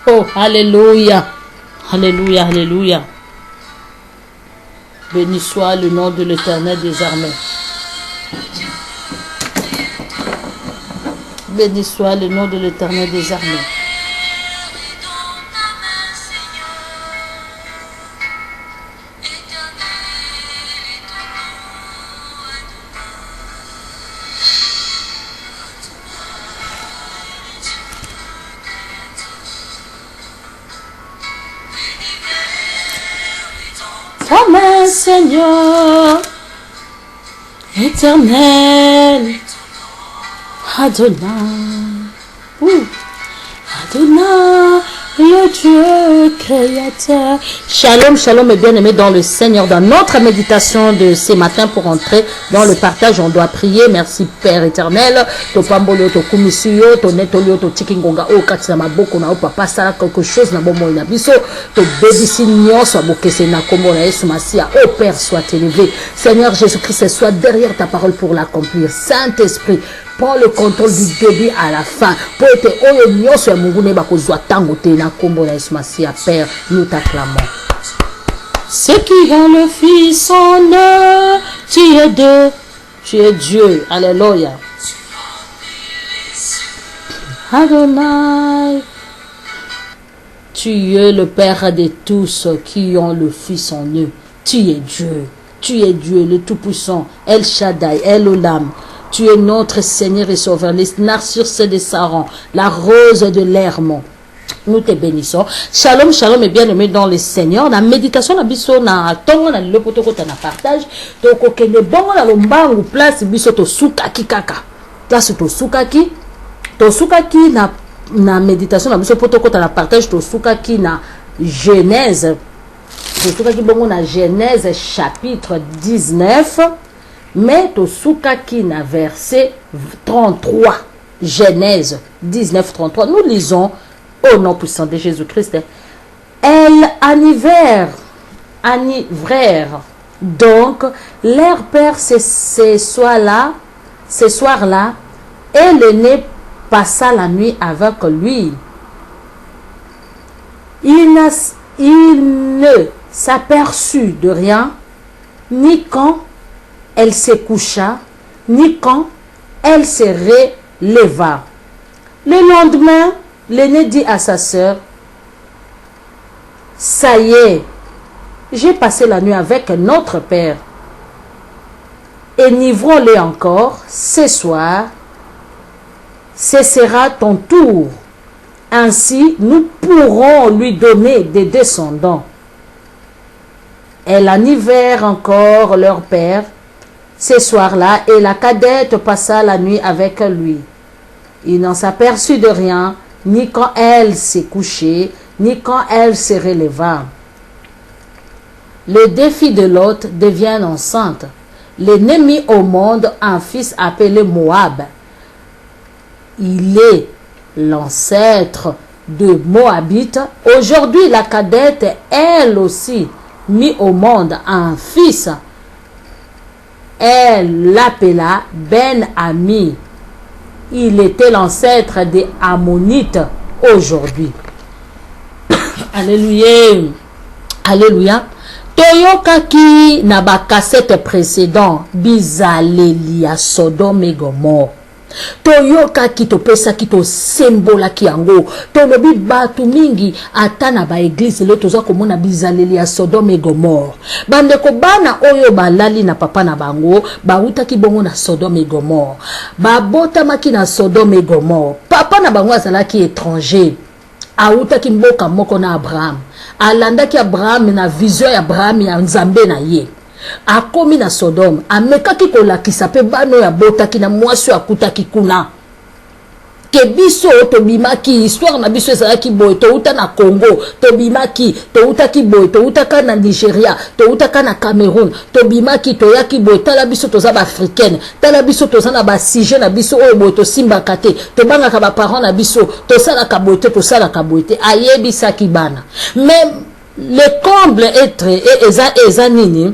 Oh, alléluia. Alléluia, alléluia. Béni soit le nom de l'Éternel des armées. Béni soit le nom de l'Éternel des armées. Amen, Seigneur, éternel, Adonai, Adonai, le Dieu créateur. Shalom, shalom, mes bien-aimés dans le Seigneur. Dans notre méditation de ce matin, pour entrer dans le partage, on doit prier. Merci Père éternel. To pambolo, to kumisiyo, to netolio, to tikingonga, o katsama boko na o papa sala quelque chose na bomo na biso. To bébisi nyonso abokese na kombo na Yesu Masia. Ô Père, sois élevé. Seigneur Jésus-Christ, sois derrière ta parole pour l'accomplir. Saint-Esprit, prends le contrôle du début à la fin. Pour être oyo nyonso ya mungune bakozwa tango te na kombo na Yesu Masia. Père, nous t'acclamons. Ceux qui ont le Fils en eux, tu es Dieu. Tu es Dieu. Alléluia. Adonai. Tu es le Père de tous qui ont le Fils en eux. Tu es Dieu. Tu es Dieu, le Tout-Puissant. El Shaddai, El Olam. Tu es notre Seigneur et Sauveur, les narcisses de Saran, la rose de l'Hermon. Nous te bénissons. Shalom, shalom et bien-aimés dans le Seigneur. La méditation na biso na tongo na lopoto kota na partage. Donc kende bongo na lombangu place biso to sukaki kaka. Place to sukaki na méditation na biso poto kota na partage to sukaki na Genèse. To sukaki bongo na Genèse chapitre 19. Mais to sukaki na verset 33. Genèse 19, 33. Nous lisons au nom puissant de Jésus-Christ. Elles enivrèrent donc leur père ce soir-là, et l'aîné passa la nuit avec lui. Il ne s'aperçut de rien, ni quand elle se coucha, ni quand elle se releva. Le lendemain, l'aîné dit à sa sœur, « Ça y est, j'ai passé la nuit avec notre père. Enivrons-le encore, ce soir, ce sera ton tour. Ainsi, nous pourrons lui donner des descendants. » Elles enivrèrent encore leur père ce soir-là, et la cadette passa la nuit avec lui. Il n'en s'aperçut de rien, ni quand elle s'est couchée, ni quand elle se releva. Le défi de l'hôte devient enceinte. L'aîné mit au monde un fils appelé Moab. Il est l'ancêtre de Moabite. Aujourd'hui, la cadette, elle aussi, mit au monde un fils. Elle l'appela Ben-Ami. Il était l'ancêtre des Ammonites aujourd'hui. Alléluia. Alléluia. Toyokaki na ba cassette précédent bizalelia Sodome et Gomorrhe. Toyokaki topesaki to sembola kiango. Tolobi batu mingi ata na ba église le toza komona bizalelia Sodome et Gomorrhe. Bandeko bana oyo balali na papa na bango bautaki bongo na Sodome et Gomorrhe. Babotamaki na Sodome et Gomorrhe. Papa na bango azalaki étranger. Autaki mboka moko na Abraham. Alandaki Abraham na vision ya Abraham ya Nzambe na ye. Akomi na Sodome. Amekaki kolakisa pe bano ya botaki na mwasi akutaki kuna. Ke biso tobimaki histoire na biso ezalaki boye touta na Congo, tobimaki toutaki boye toutaka na Nigeria, toutaka na Cameroun, tobimaki toyaki boye tala biso toza ba africaine, tala biso toza na ba sujet na biso oyo boye to simbaka te, tobangaka ba parents na biso, tosalaka boye te tosalaka boye te, ayebisaki bana. Mais le comble est eza nini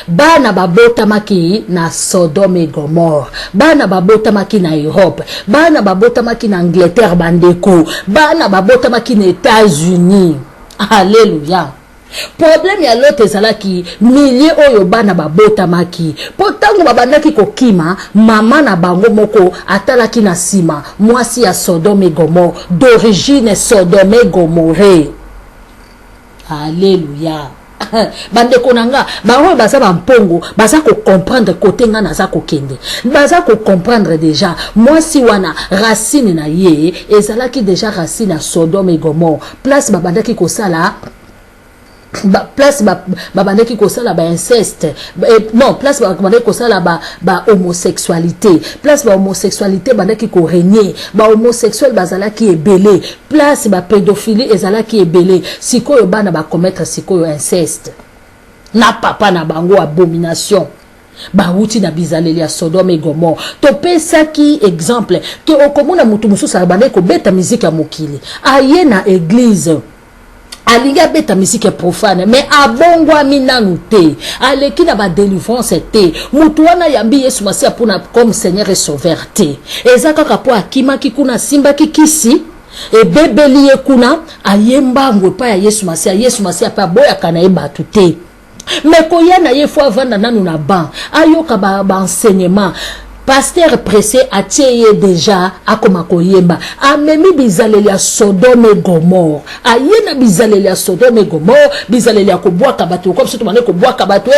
bana babotamaki na Sodome et Gomorre, bana babotamaki na Europe, bana babotamaki na Angleterre bandeko, bana babotamaki na États-Unis. Alléluia. Problème ya lote ezalaki milliers oyo bana babotamaki potango babandaki kokima mama na bango moko atalaki na sima mwasi ya Sodome et Gomorre d'origine Sodome et Gomorre. Alléluia. Bande konanga bango baza bampongo baza ko comprendre côté nga naza ko kende baza ko comprendre déjà mwasi wana racine na ye ezalaki déjà racine à Sodome et Gomorre place babandaki kosala place babandaki kosala ba inceste non place babandaki kosala ba homosexualité place ba homosexualité bandaki ko régner ba homosexuel bazalaki ebele place ba pédophilie ezalaki ebele sikoyo bana ba commettre sikoyo inceste na papa na bango abomination bauti na bizaleli ya Sodome et Gomorre to pesaki exemple ke okomona mutu mususu bandaki ko beta musique ya mokili aye na église alinga beta musique profane mais abongwa minanu te aleki na ba délivrance te mutu wana yambi Yesu Masia pona comme Seigneur et Sauveur te ezaka kapo akima kikuna simba kikisi e bebeli ekuna ayemba ngwepa ya Yesu Masia pa boya kana ebatu te mais koyana ye fois vanda nanu na ban ayoka ba enseignement pasteur pressé a tieye déjà akoma koyemba amemi bizaleli ya Sodome et Gomorre ayena bizaleli ya Sodome et Gomorre bizaleli ya kobwaka bato comme surtout mané kobwaka bato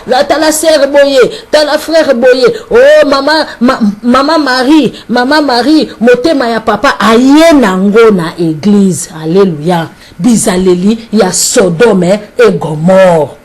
la tala sœur boye tala frère boye oh maman Marie motema ya papa ayena ngo na église. Alléluia. Bizaleli ya Sodome et Gomorre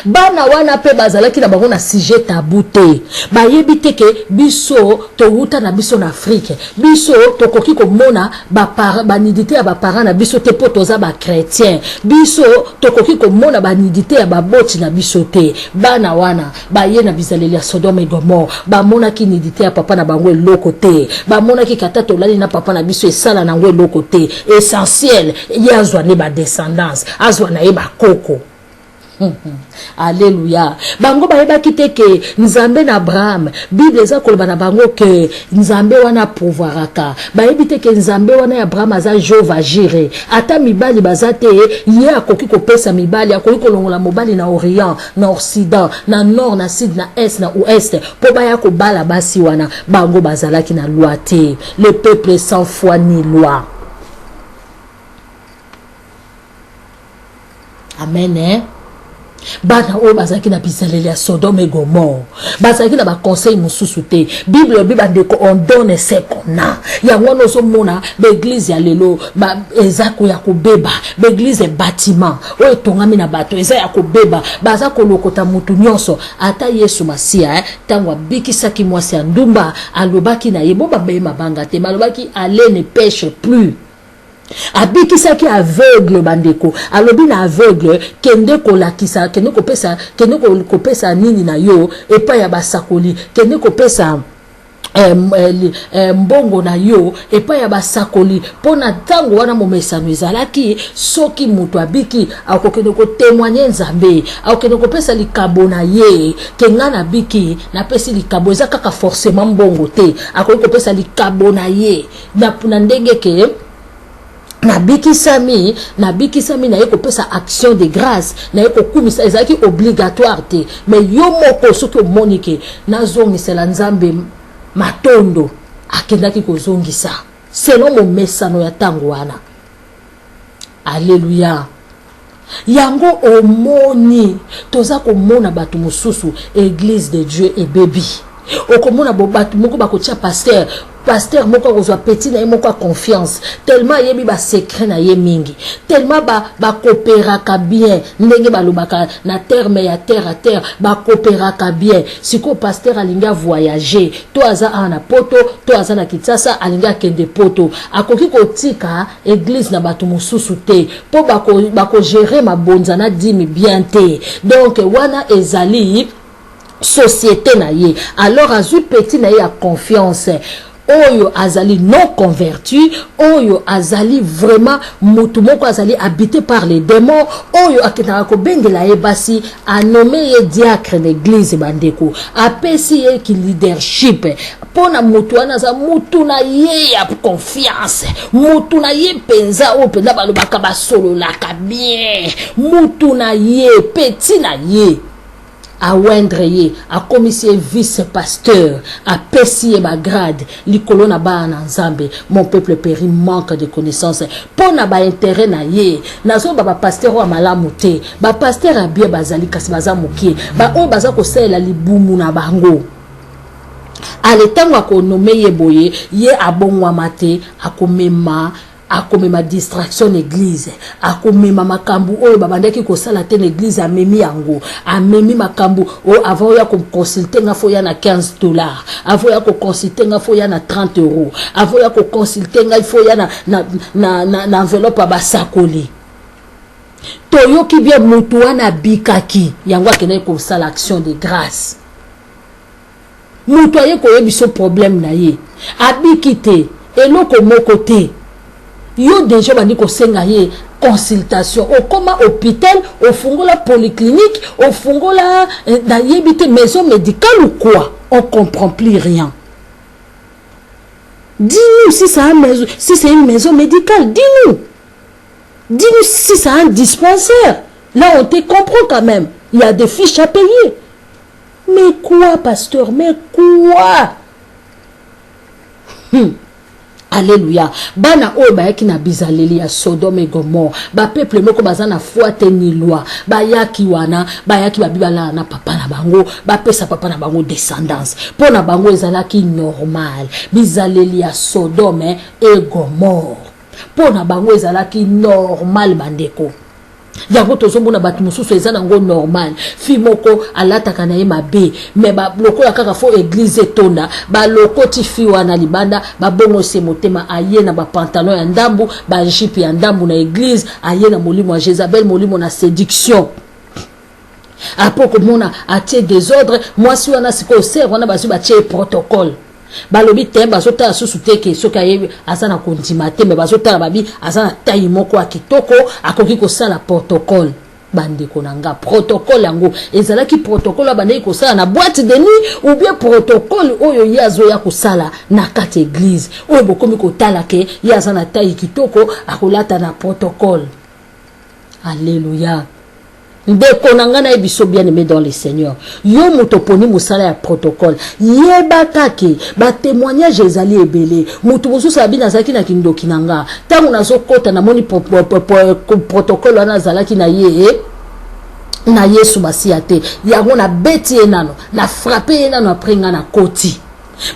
bana wana pe bazalaki na bango na sujet tabou te bayebi te ke biso to wuta na biso na Afrique biso to koki ko mona ba nidité ya ba parents na biso te poto za ba chrétien biso to koki ko mona ba nidité ya ba boti na biso te bana wana baye na bizaleli ya Sodome et Gomorre ba mona ki nidité ya papa na bango eloko te ba mona ki kata to lali na papa na biso esala na ngo eloko te essentiel yazwa ne ba descendance azwa na e ba koko. Alléluia. Bango bayeba kiteke nzambe na Abraham Bible eza koloba na bango ke nzambe wana pouvoiraka bayebi te ke nzambe wana ya Abraham aza Jehova Jireh ata mibali bazate ye akoki kopesa mibali akoki kolongola mobali na Orient na Occident na Nord na Sud na Est na Ouest po baya ko bala basi wana bango bazalaki na loi te le peuple sans foi ni loi. Amen. Bana o bazaki na bizaleli ya Sodome et Gomorre bazaki na ba conseil mususu te Bible ndeko on donne ce qu'on a ya ngono so mona l'église ya lelo ba ezako ya kobeba l'église bâtiment o etongami na bato eza ya kobeba bazako lokota mutu nyonso ata Yesu Masia tangwa bikisaki mwasi ya ndumba alobaki na yebo babema banga te malobaki allez ne pêche plus abikisaki aveugle bandeko alobi na aveugle kende kolakisa kende kopesa nini na yo epa ya basakoli kende kopesa mbongo na yo epa ya basakoli pona tango wana momesano ezalaki soki mutu abiki akokende ko témoigner nzambe akokende kopesa likabo na ye kenga na biki na pesi likabo eza kaka forcément mbongo te akoki kopesa likabo na ye na ndenge ke nabikisami na yeko pesa action de grâce na yeko kumisa ezaki obligatoire te mais yo moko soki omonike nazongisela nzambe matondo akendaki kozongisa selon momesano ya tango wana. Alléluia. Yango omoni toza komona batu mususu église de Dieu et baby okomona bo batu moko bakotia pasteur moko kozwa petit na ye moko confiance tellement yebi ba secret na ye mingi tellement ba coopéraka bien ndenge balobaka na terme ya terre à terre ba coopéraka bien siko pasteur alinga voyager to aza na poto to aza na Kinshasa alinga kende poto akoki kotika église na batu mususu te po bako gérer mabonza na dimi bien te donc wana ezali société na ye alors azui petit na ye a confiance oyo azali non converti, oyo azali vraiment mutu moko azali habité par les démons, oyo akitaka ko bengela ebasi a nommé ye diacre d'église bandeko, apesi ye ki leadership pona mutu wana za mutu na ye ya confiance, mutu na ye penza o penza balobaka basolo la ka bien, mutu na ye petit na ye a wendre ye a commissaire vice-pasteur a pesi ma grade likolo na ba na nzambe. Mon peuple périt manque de connaissances pona ba intérêt na ye nazo ba pasteur wa malamu te ba pasteur a bien bazali kasi baza mokie ba o baza ko sela libumu na bango aletango akonome ye boye ye abongwa mate akomema distraction église akomema makambu oyo babandaki ko sala te l'église amemi yango amemi makambu o avant ya ko consulter nga foya na $15 avant ya ko consulter nga foya na €30 avant ya ko consulter nga foya na enveloppe basakoli toyoki bien mutu wana bikaki yango akene ko sala action de grâce mutu aye ko yebiso problème na ye abikite eloko moko te yo déjà bandi ko senga ye consultation au koma hôpital au fungola polyclinique au fungola na yebite maison médicale ou quoi on comprend plus rien. Dis-nous si c'est une maison médicale, dis-nous si c'est un dispensaire, là on te comprend quand même, il y a des fiches à payer. Mais quoi pasteur, mais quoi? Alléluia. Bana oyo bayaki na bizaleli ya Sodome et Gomorrhe. Ba peuple moko baza na foi te ni loi. Bayaki wana, bayaki babibala na papa na bango, ba pesa papa na bango descendance. Pona bango ezalaki normal. Bizaleli ya Sodome et Gomorrhe. Pona bango ezalaki normal bandeko. Yango tozomona batu mususu eza nango normal fi moko alataka na ye mabe me ba loko ya kaka fo église tonda ba loko ti fi wana libanda ba bongo se motema aye na ba pantalon ya ndambu ba jipe ya ndambu na église aye na molimo ya Jezabel molimo na séduction apo komona atie désordre moi si wana siko ser wana basu ba tie protocole balobi te bazota susu teke soka yebi asana kondima te me bazota babi asana tayi moko akitoko akoki ko sala protocole bandeko nanga protocole yango ezalaki protocole bandeki ko sala na boîte de nuit ou bien protocole oyo yazo ya ko sala na kati église oyo bokomi ko tala ke yazana tayi kitoko akolata na protocole. Alléluia. Ndeko nangana ebiso bien aimé dans le Seigneur. Yo mutoponi musala ya protocole. Yeba kake ba témoignage ezali ebele. Mutu bosusu abina zaki na kindoki nanga. Tangu nazo kota na moni protocole wana zalaki na ye na Yesu basiate. Yango na beti enano, na frappé enano après nga na koti.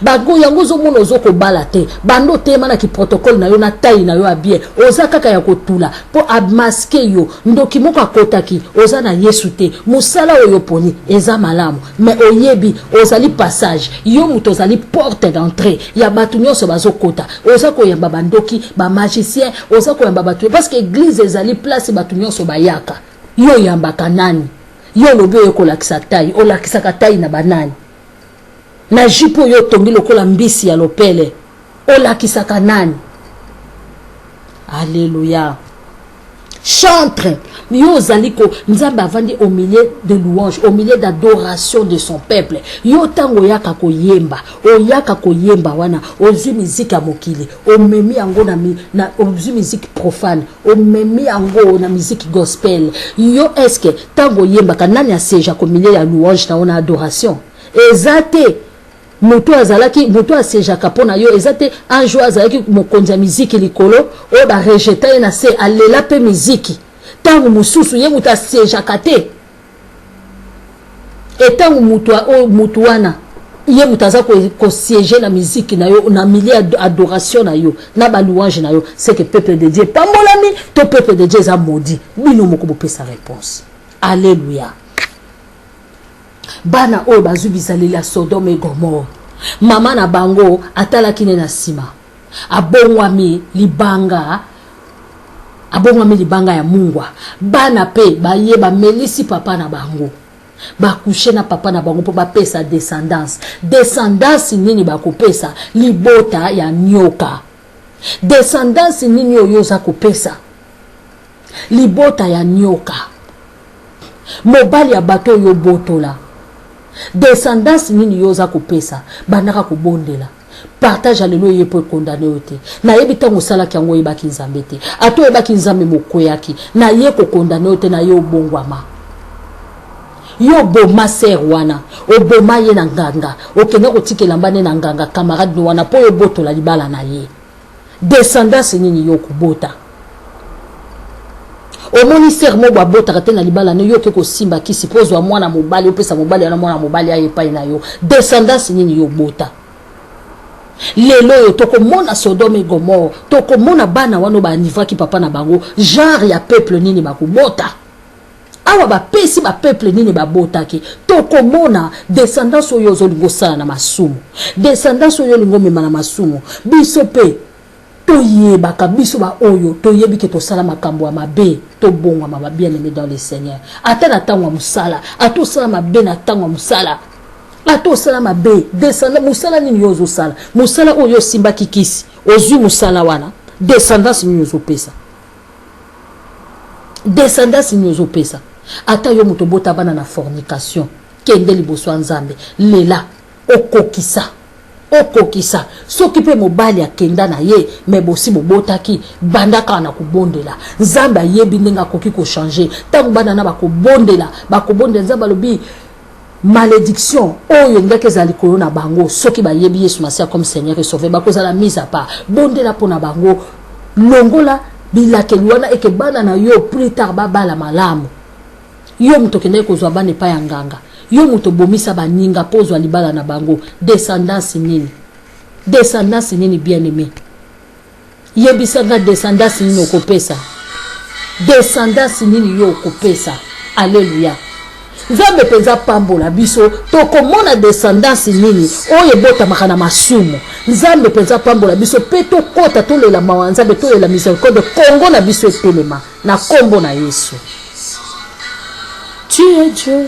Bago yango zo mono zo ko balate bando tema na ki protocole na yo na taille na yo abie oza kaka ya kotula po abmaske yo ndoki moko akotaki oza na Yesu te musala oyo poni eza malamu mais oyebi ozali passage yo muto ozali porte d'entrée ya batu nyonso bazo kota oza ko yamba bandoki ba magicien oza ko yamba batu parce que église ezali place batu nyonso bayaka yo yamba kanani yo lobe yo ko lakisa taille o lakisa ka taille na banani na jipo yo tongi lokola mbisi ya lopele olakisaka nani. Alléluia. Chantre yo zaliko nzambe avandi au milieu de louanges, au milieu d'adoration de son peuple. Yo tango yaka koyemba oyaka koyemba wana ozu musique ya mokili omemi yango na ozu musique profane omemi yango na musique gospel. Yo est-ce que tango yemba kanani aseja ko milieu ya louange na ona adoration ezate moto azalaki moto asejaka pona yo ezate un jour azalaki mokonzi ya miziki likolo o ba rejeta na se alela pe miziki tangu mususu ye moto asejaka te etangu mutu wana ye moto aza ko siéger na miziki na yo na milieu adoration na yo na ba louange na yo c'est que peuple de Dieu pambolami to peuple de Dieu za maudit bino moko bopesa réponse. Alléluia. Bana oyo bazu bizaleli ya Sodome et Gomorre mama na bango atalaki ne na sima abongwami libanga ya mungwa bana pe baye ba melisi papa na bango Bakouche na papa na bango po bapesa descendance. Descendance nini bakopesa? Libota ya nyoka. Descendance nini oyoza kopesa? Libota ya nyoka. Mobali ya bato yo botola. Descendance nini yoza kopesa? Banaka kubondela. Partage alelo yepo condamné ote. Na yebi tango sala ki yango yebaki nzambe te. Ato yebaki nzambe mokoyaki. Na ye ko condamné ote na ye obongwama. Yo boma ser wana. Oboma ye na nganga. Okende kotikela mbane na nganga camarade wana po yo botola libala na ye. Descendance nini yo kubota. Omoni sermo ba bota kate na libala ne yo ke ko simba ki suppose wa mwana mobali opesa mobali na mwana mobali aye pa na yo. Descendance nini yo bota. Lelo yo toko mona Sodome et Gomorrhe, toko mona bana wano ba niva ki papa na bango, genre ya peuple nini bakubota. Awa ba pesi ba peuple nini babota ki, toko mona descendance oyo zolingo sala na masumu. Descendance oyo lingo mema na masumu. Biso pe toye baka biso ba oyo toyebi ke to sala makambo ya mabe, to bonga ma bien aimé dans le Seigneur. Ata na tango musala, ato sala mabe na tango musala. Ato sala mabe, descendant musala nini yozo sala. Musala oyo simba kikisi, ozu musala wana. Descendance nini yozo pesa. Descendance nini yozo pesa. Ata yo muto bota bana na fornication. Kende liboso nzambe. Lela okokisa. Okokisa. Sokipe mobali ya kenda na ye, mebosi mobota ki bandaka na kubondela. Nzambe yebi ndenga koki ko changer. Tangu bana na bakobondela, bakobondela nzambe lobi malédiction oyo ngake za likolo na bango soki ba yebi Yesu Masia comme Seigneur et Sauveur bakoza la mise à part bondela pona bango longola bilake luana eke bana na yo plus tard babala malamu yo mutokende kozwa bane pa ya nganga yo muto bomisa baninga pozwa libala na bango descendance nini bien aimé yebisanga descendance nini okopesa descendance nini yo okopesa alléluia. Nzambe penza pambola biso tokomona descendance nini oye bota makana masumu. Nzambe penza pambola biso pe to kota to lela mawa nzambe to lela miséricorde Congo na biso etelema na kombo na Yesu. Tu es Dieu.